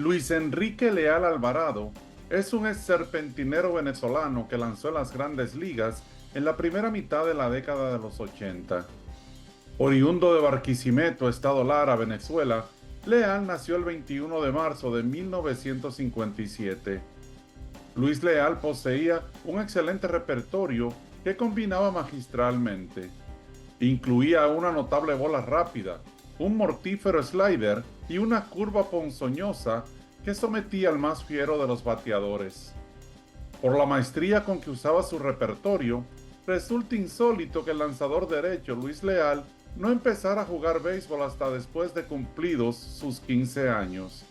Luis Enrique Leal Alvarado es un ex serpentinero venezolano que lanzó en las grandes ligas en la primera mitad de la década de los 80. Oriundo de Barquisimeto, Estado Lara, Venezuela, Leal nació el 21 de marzo de 1957. Luis Leal poseía un excelente repertorio que combinaba magistralmente. Incluía una notable bola rápida, un mortífero slider y una curva ponzoñosa que sometía al más fiero de los bateadores. Por la maestría con que usaba su repertorio, resulta insólito que el lanzador derecho Luis Leal no empezara a jugar béisbol hasta después de cumplidos sus 15 años,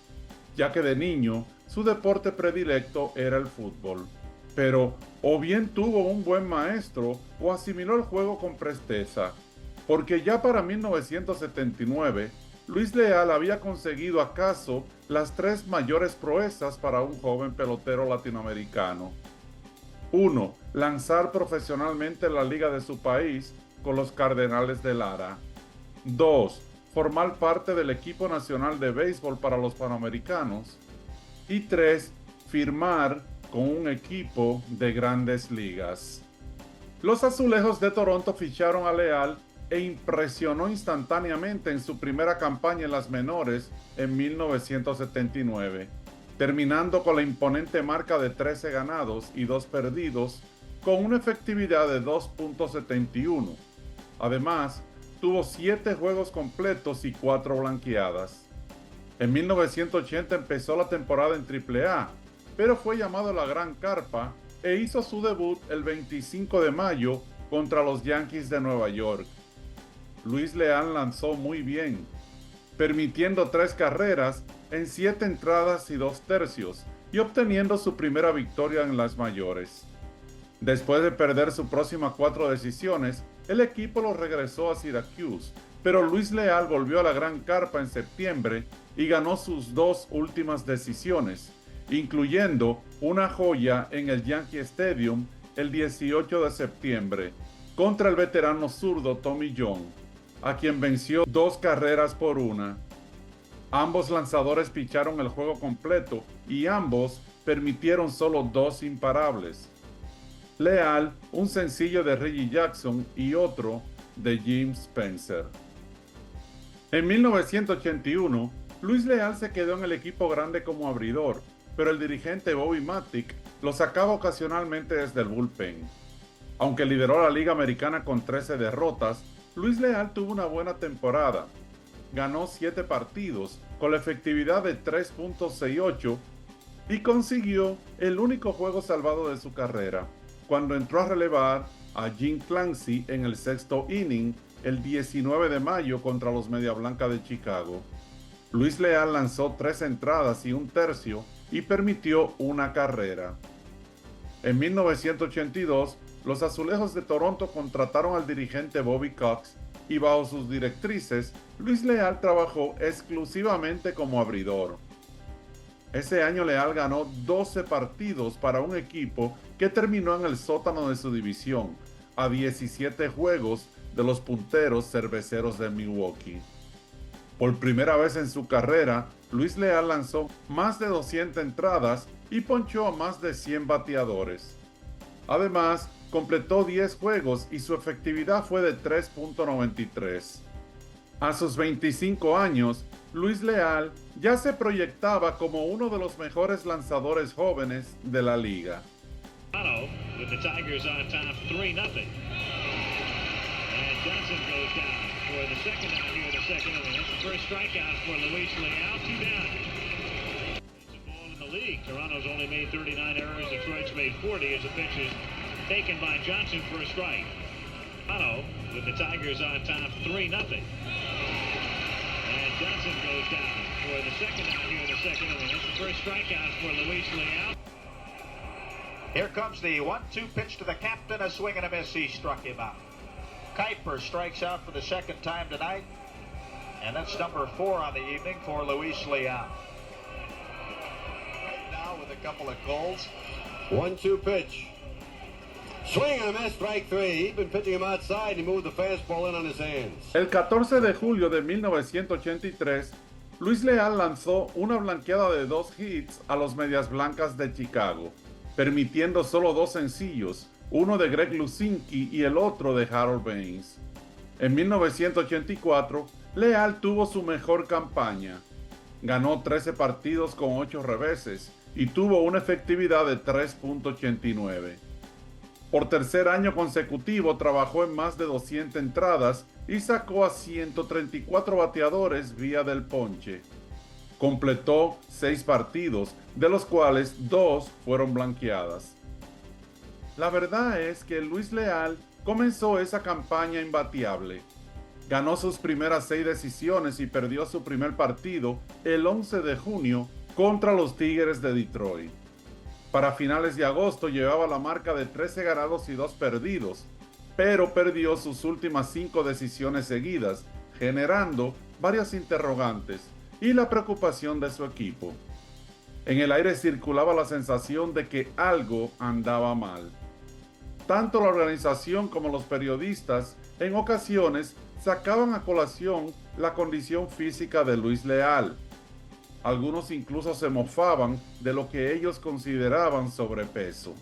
ya que de niño su deporte predilecto era el fútbol. Pero o bien tuvo un buen maestro o asimiló el juego con presteza, porque ya para 1979, Luis Leal había conseguido acaso las tres mayores proezas para un joven pelotero latinoamericano. 1. Lanzar profesionalmente en la liga de su país con los Cardenales de Lara. 2. Formar parte del equipo nacional de béisbol para los Panamericanos. Y 3. Firmar con un equipo de grandes ligas. Los Azulejos de Toronto ficharon a Leal e impresionó instantáneamente en su primera campaña en las menores en 1979, terminando con la imponente marca de 13 ganados y 2 perdidos, con una efectividad de 2.71. Además, tuvo 7 juegos completos y 4 blanqueadas. En 1980 empezó la temporada en AAA, pero fue llamado a la Gran Carpa e hizo su debut el 25 de mayo contra los Yankees de Nueva York. Luis Leal lanzó muy bien, permitiendo 3 carreras en 7 entradas y 2 tercios y obteniendo su primera victoria en las mayores. Después de perder sus próximas 4 decisiones, el equipo lo regresó a Syracuse, pero Luis Leal volvió a la Gran Carpa en septiembre y ganó sus 2 últimas decisiones, incluyendo una joya en el Yankee Stadium el 18 de septiembre contra el veterano zurdo Tommy John, a quien venció 2 carreras por 1. Ambos lanzadores picharon el juego completo y ambos permitieron solo 2 imparables. Leal, un sencillo de Reggie Jackson y otro de Jim Spencer. En 1981, Luis Leal se quedó en el equipo grande como abridor, pero el dirigente Bobby Matic lo sacaba ocasionalmente desde el bullpen. Aunque lideró la Liga Americana con 13 derrotas, Luis Leal tuvo una buena temporada. Ganó 7 partidos con la efectividad de 3.68 y consiguió el único juego salvado de su carrera, cuando entró a relevar a Jim Clancy en el 6º inning el 19 de mayo contra los Media Blanca de Chicago. Luis Leal lanzó 3 entradas y 1 tercio y permitió 1 carrera. En 1982, los Azulejos de Toronto contrataron al dirigente Bobby Cox y bajo sus directrices, Luis Leal trabajó exclusivamente como abridor. Ese año Leal ganó 12 partidos para un equipo que terminó en el sótano de su división, a 17 juegos de los punteros Cerveceros de Milwaukee. Por primera vez en su carrera, Luis Leal lanzó más de 200 entradas y ponchó a más de 100 bateadores. Además, completó 10 juegos y su efectividad fue de 3.93. A sus 25 años, Luis Leal ya se proyectaba como uno de los mejores lanzadores jóvenes de la liga. With the Tigers on top 3-0. And Johnson goes down for the second out here in the second inning. That's the first strikeout for Luis Leal. 2 down. It's a ball in the league. Toronto's only made 39 errors. Detroit's made 40 as the pitch is taken by Johnson for a strike. Toronto with the Tigers on top 3-0. And Johnson goes down for the second out here in the second inning. That's the first strikeout for Luis Leal. Here comes the 1-2 pitch to the captain, a swing and a miss. He struck him out. Kuiper strikes out for the second time tonight, and that's number 4 on the evening for Luis Leal. Right now with a couple of goals. 1-2 pitch. Swing and a miss, strike 3. He'd been pitching him outside, and he moved the fastball in on his hands. El 14 de julio de 1983, Luis Leal lanzó una blanqueada de 2 hits a los Medias Blancas de Chicago, permitiendo solo 2 sencillos, uno de Greg Luzinski y el otro de Harold Baines. En 1984, Leal tuvo su mejor campaña. Ganó 13 partidos con 8 reveses y tuvo una efectividad de 3.89. Por tercer año consecutivo trabajó en más de 200 entradas y sacó a 134 bateadores vía del ponche. Completó 6 partidos, de los cuales 2 fueron blanqueadas. La verdad es que Luis Leal comenzó esa campaña imbateable. Ganó sus primeras 6 decisiones y perdió su primer partido el 11 de junio contra los Tigres de Detroit. Para finales de agosto llevaba la marca de 13 ganados y 2 perdidos, pero perdió sus últimas 5 decisiones seguidas, generando varias interrogantes y la preocupación de su equipo. En el aire circulaba la sensación de que algo andaba mal. Tanto la organización como los periodistas en ocasiones sacaban a colación la condición física de Luis Leal. Algunos incluso se mofaban de lo que ellos consideraban sobrepeso.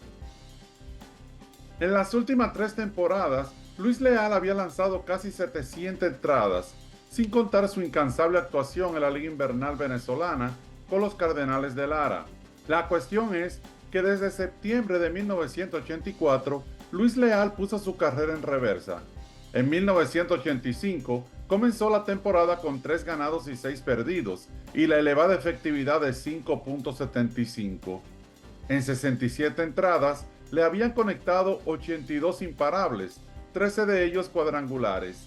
En las últimas 3 temporadas, Luis Leal había lanzado casi 700 entradas, sin contar su incansable actuación en la Liga Invernal Venezolana con los Cardenales de Lara. La cuestión es que desde septiembre de 1984, Luis Leal puso su carrera en reversa. En 1985, comenzó la temporada con 3 ganados y 6 perdidos y la elevada efectividad de 5.75. En 67 entradas le habían conectado 82 imparables, 13 de ellos cuadrangulares.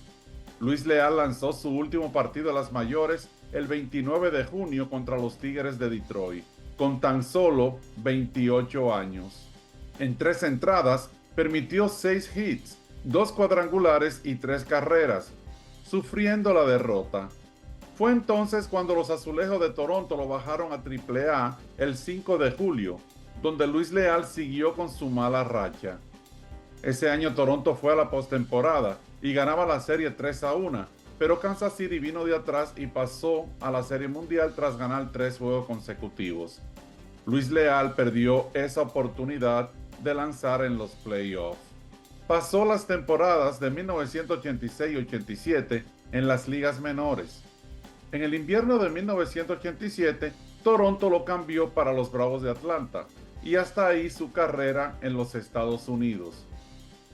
Luis Leal lanzó su último partido de las mayores el 29 de junio contra los Tigres de Detroit, con tan solo 28 años. En 3 entradas permitió 6 hits, 2 cuadrangulares y 3 carreras, sufriendo la derrota. Fue entonces cuando los Azulejos de Toronto lo bajaron a AAA el 5 de julio, donde Luis Leal siguió con su mala racha. Ese año Toronto fue a la postemporada y ganaba la serie 3-1, pero Kansas City vino de atrás y pasó a la Serie Mundial tras ganar 3 juegos consecutivos. Luis Leal perdió esa oportunidad de lanzar en los playoffs. Pasó las temporadas de 1986 y 87 en las ligas menores. En el invierno de 1987, Toronto lo cambió para los Bravos de Atlanta, y hasta ahí su carrera en los Estados Unidos.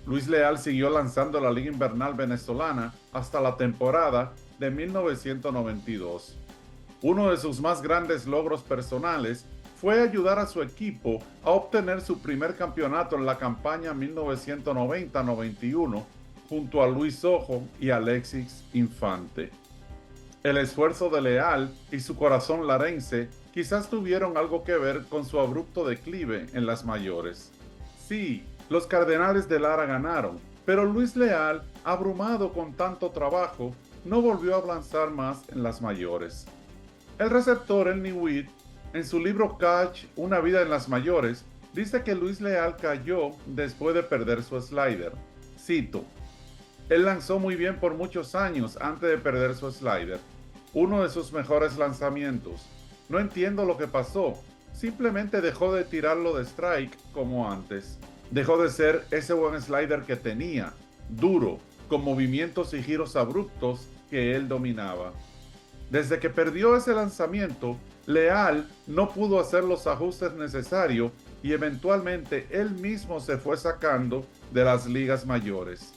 Luis Leal siguió lanzando la Liga Invernal Venezolana hasta la temporada de 1992. Uno de sus más grandes logros personales fue ayudar a su equipo a obtener su primer campeonato en la campaña 1990-91 junto a Luis Ojo y Alexis Infante. El esfuerzo de Leal y su corazón larense quizás tuvieron algo que ver con su abrupto declive en las mayores. Sí, los Cardenales de Lara ganaron, pero Luis Leal, abrumado con tanto trabajo, no volvió a lanzar más en las mayores. El receptor Ernie Whitt, en su libro Catch, Una vida en las mayores, dice que Luis Leal cayó después de perder su slider. Cito: él lanzó muy bien por muchos años antes de perder su slider, uno de sus mejores lanzamientos. No entiendo lo que pasó, simplemente dejó de tirarlo de strike como antes. Dejó de ser ese buen slider que tenía, duro, con movimientos y giros abruptos que él dominaba. Desde que perdió ese lanzamiento, Leal no pudo hacer los ajustes necesarios y eventualmente él mismo se fue sacando de las ligas mayores.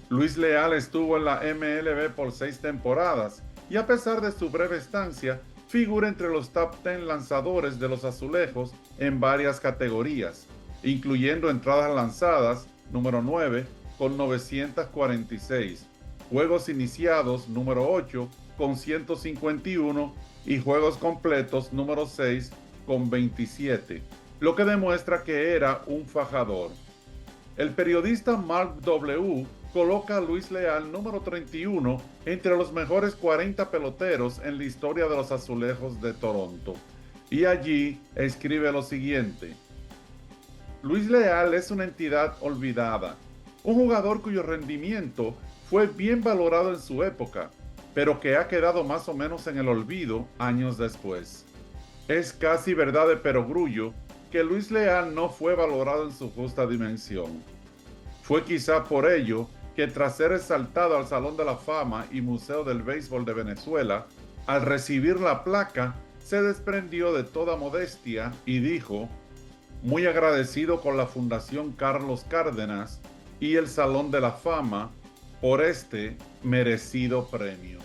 Luis Leal estuvo en la MLB por 6 temporadas y a pesar de su breve estancia, figura entre los top 10 lanzadores de los Azulejos en varias categorías, incluyendo entradas lanzadas, número 9, con 946, juegos iniciados, número 8, con 151 y juegos completos, número 6, con 27, lo que demuestra que era un fajador. El periodista Mark W. coloca a Luis Leal número 31 entre los mejores 40 peloteros en la historia de los Azulejos de Toronto, y allí escribe lo siguiente: Luis Leal es una entidad olvidada, un jugador cuyo rendimiento fue bien valorado en su época, pero que ha quedado más o menos en el olvido años después. Es casi verdad de perogrullo que Luis Leal no fue valorado en su justa dimensión. Fue quizá por ello que tras ser exaltado al Salón de la Fama y Museo del Béisbol de Venezuela, al recibir la placa, se desprendió de toda modestia y dijo: muy agradecido con la Fundación Carlos Cárdenas y el Salón de la Fama por este merecido premio.